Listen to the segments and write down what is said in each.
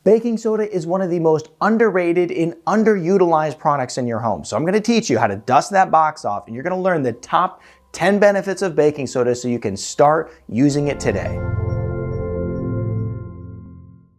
Baking soda is one of the most underrated and underutilized products in your home. So I'm gonna teach you how to dust that box off, and you're gonna learn the top 10 benefits of baking soda so you can start using it today.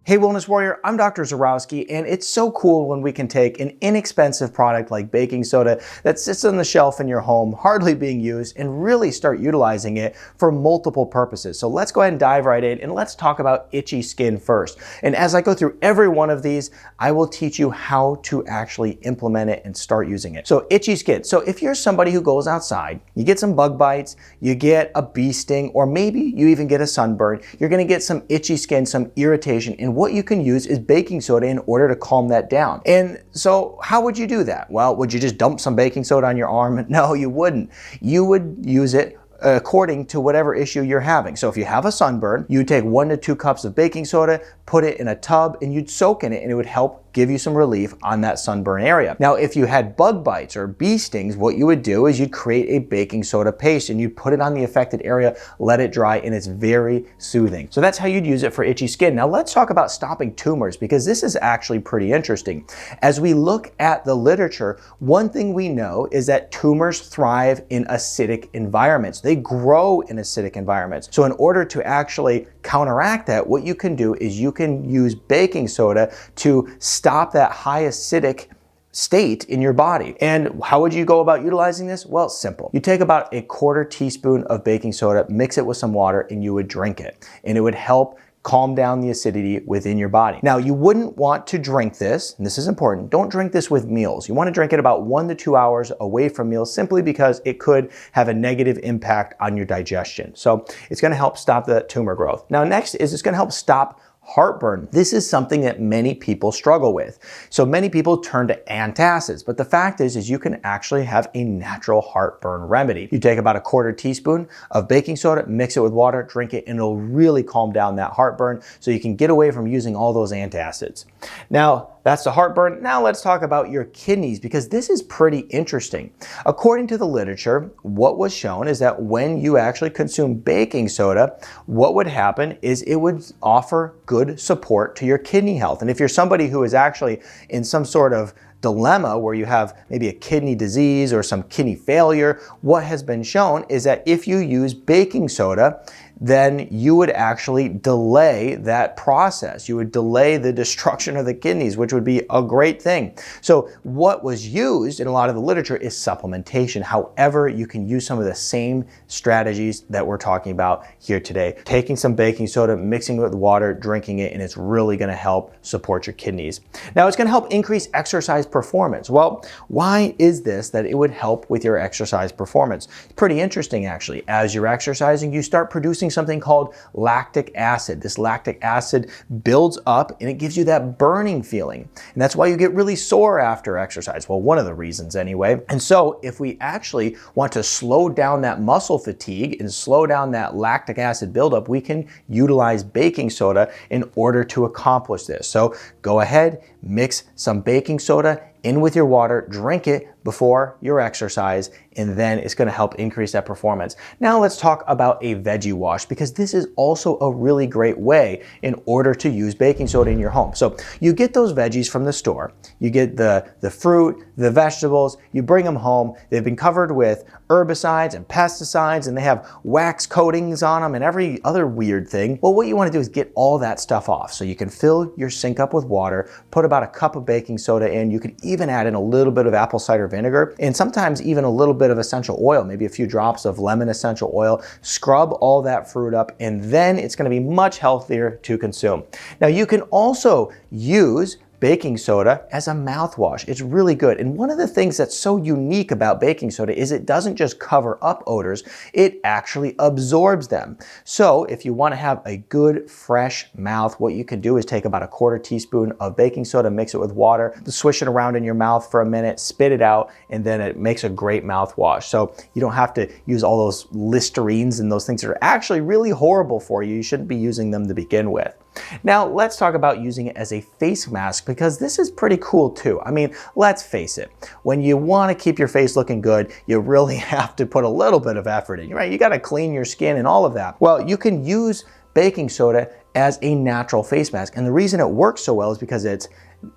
Hey Wellness Warrior, I'm Dr. Zyrowski, and it's so cool when we can take an inexpensive product like baking soda that sits on the shelf in your home, hardly being used, and really start utilizing it for multiple purposes. So let's go ahead and dive right in, and let's talk about itchy skin first. And as I go through every one of these, I will teach you how to actually implement it and start using it. So itchy skin. So if you're somebody who goes outside, you get some bug bites, you get a bee sting, or maybe you even get a sunburn, you're gonna get some itchy skin, some irritation, and what you can use is baking soda in order to calm that down. And so how would you do that? Well, would you just dump some baking soda on your arm? No, you wouldn't. You would use it according to whatever issue you're having. So if you have a sunburn, you would take 1 to 2 cups of baking soda, put it in a tub, and you'd soak in it, and it would help give you some relief on that sunburn area. Now, if you had bug bites or bee stings, what you would do is you'd create a baking soda paste and you'd put it on the affected area, let it dry, and it's very soothing. So that's how you'd use it for itchy skin. Now let's talk about stopping tumors, because this is actually pretty interesting. As we look at the literature, one thing we know is that tumors thrive in acidic environments. They grow in acidic environments. So in order to actually counteract that, what you can do is you can use baking soda to stop that high acidic state in your body. And how would you go about utilizing this? Well, simple. You take about a 1/4 teaspoon of baking soda, mix it with some water, and you would drink it. And it would help calm down the acidity within your body. Now, you wouldn't want to drink this, and this is important, don't drink this with meals. You want to drink it about 1 to 2 hours away from meals, simply because it could have a negative impact on your digestion. So it's going to help stop the tumor growth. Now, next is it's going to help stop heartburn. This is something that many people struggle with. So many people turn to antacids, but the fact is you can actually have a natural heartburn remedy. You take about a 1/4 teaspoon of baking soda, mix it with water, drink it, and it'll really calm down that heartburn so you can get away from using all those antacids. Now, that's the heartburn. Now let's talk about your kidneys, because this is pretty interesting. According to the literature, what was shown is that when you actually consume baking soda, what would happen is it would offer good support to your kidney health. And if you're somebody who is actually in some sort of dilemma where you have maybe a kidney disease or some kidney failure, what has been shown is that if you use baking soda, then you would actually delay that process. You would delay the destruction of the kidneys, which would be a great thing. So what was used in a lot of the literature is supplementation. However, you can use some of the same strategies that we're talking about here today. Taking some baking soda, mixing it with water, drinking it, and it's really gonna help support your kidneys. Now, it's gonna help increase exercise performance. Well, why is this that it would help with your exercise performance? It's pretty interesting, actually. As you're exercising, you start producing something called lactic acid. This lactic acid builds up and it gives you that burning feeling. And that's why you get really sore after exercise. Well, one of the reasons anyway. And so if we actually want to slow down that muscle fatigue and slow down that lactic acid buildup, we can utilize baking soda in order to accomplish this. So go ahead, mix some baking soda in with your water, drink it before your exercise, and then it's gonna help increase that performance. Now let's talk about a veggie wash, because this is also a really great way in order to use baking soda in your home. So you get those veggies from the store, you get the fruit, the vegetables, you bring them home, they've been covered with herbicides and pesticides, and they have wax coatings on them and every other weird thing. Well, what you wanna do is get all that stuff off. So you can fill your sink up with water, put about a cup of baking soda in, you can even add in a little bit of apple cider vinegar, and sometimes even a little bit of essential oil, maybe a few drops of lemon essential oil. Scrub all that fruit up, and then it's gonna be much healthier to consume. Now, you can also use baking soda as a mouthwash. It's really good. And one of the things that's so unique about baking soda is it doesn't just cover up odors, it actually absorbs them. So if you want to have a good fresh mouth, what you can do is take about a 1/4 teaspoon of baking soda, mix it with water, swish it around in your mouth for a minute, spit it out, and then it makes a great mouthwash. So you don't have to use all those Listerines and those things that are actually really horrible for you. You shouldn't be using them to begin with. Now let's talk about using it as a face mask, because this is pretty cool too. I mean, let's face it, when you want to keep your face looking good, you really have to put a little bit of effort in, right? You got to clean your skin and all of that. Well, you can use baking soda as a natural face mask. And the reason it works so well is because it's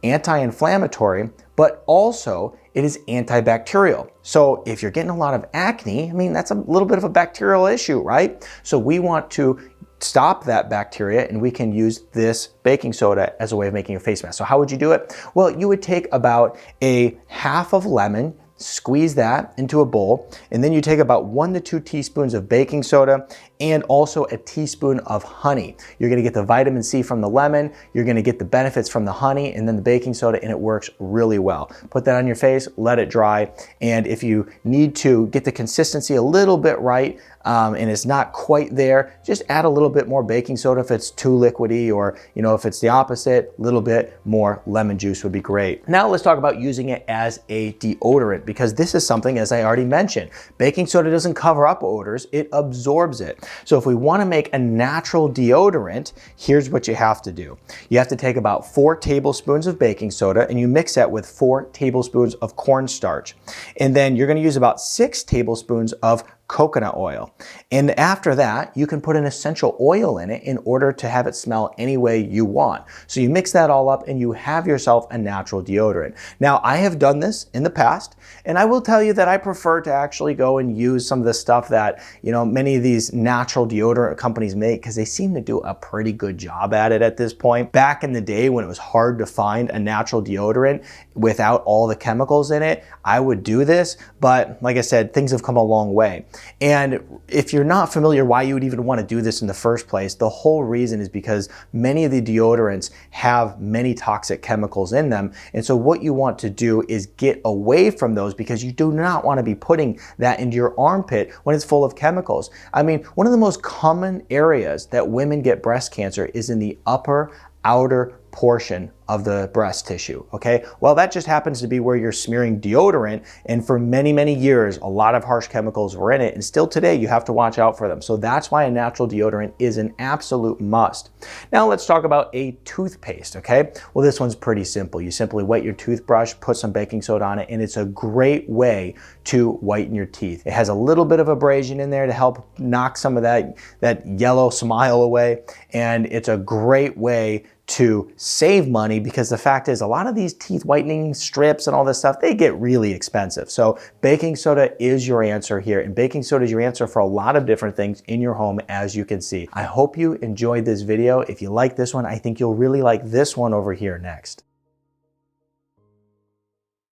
anti-inflammatory, but also it is antibacterial. So if you're getting a lot of acne, I mean, that's a little bit of a bacterial issue, right? So we want to stop that bacteria, and we can use this baking soda as a way of making a face mask. So how would you do it? Well, you would take about a half of lemon, squeeze that into a bowl, and then you take about 1 to 2 teaspoons of baking soda and also a teaspoon of honey. You're gonna get the vitamin C from the lemon, you're gonna get the benefits from the honey and then the baking soda, and it works really well. Put that on your face, let it dry, and if you need to get the consistency a little bit right, and it's not quite there, just add a little bit more baking soda if it's too liquidy, or if it's the opposite, a little bit more lemon juice would be great. Now let's talk about using it as a deodorant, because this is something, as I already mentioned, baking soda doesn't cover up odors, it absorbs it. So if we want to make a natural deodorant, here's what you have to do. You have to take about 4 tablespoons of baking soda and you mix that with 4 tablespoons of cornstarch. And then you're going to use about 6 tablespoons of coconut oil. And after that, you can put an essential oil in it in order to have it smell any way you want. So you mix that all up and you have yourself a natural deodorant. Now, I have done this in the past, and I will tell you that I prefer to actually go and use some of the stuff that, many of these natural deodorant companies make, because they seem to do a pretty good job at it at this point. Back in the day when it was hard to find a natural deodorant without all the chemicals in it, I would do this, but like I said, things have come a long way. And if you're not familiar why you would even want to do this in the first place, the whole reason is because many of the deodorants have many toxic chemicals in them. And so what you want to do is get away from those, because you do not want to be putting that into your armpit when it's full of chemicals. I mean, one of the most common areas that women get breast cancer is in the upper outer portion of the breast tissue, okay? Well, that just happens to be where you're smearing deodorant, and for many, many years, a lot of harsh chemicals were in it, and still today, you have to watch out for them. So that's why a natural deodorant is an absolute must. Now let's talk about a toothpaste, okay? Well, this one's pretty simple. You simply wet your toothbrush, put some baking soda on it, and it's a great way to whiten your teeth. It has a little bit of abrasion in there to help knock some of that yellow smile away, and it's a great way to save money, because the fact is a lot of these teeth whitening strips and all this stuff, they get really expensive. So baking soda is your answer here, and baking soda is your answer for a lot of different things in your home, as you can see. I hope you enjoyed this video. If you like this one, I think you'll really like this one over here next.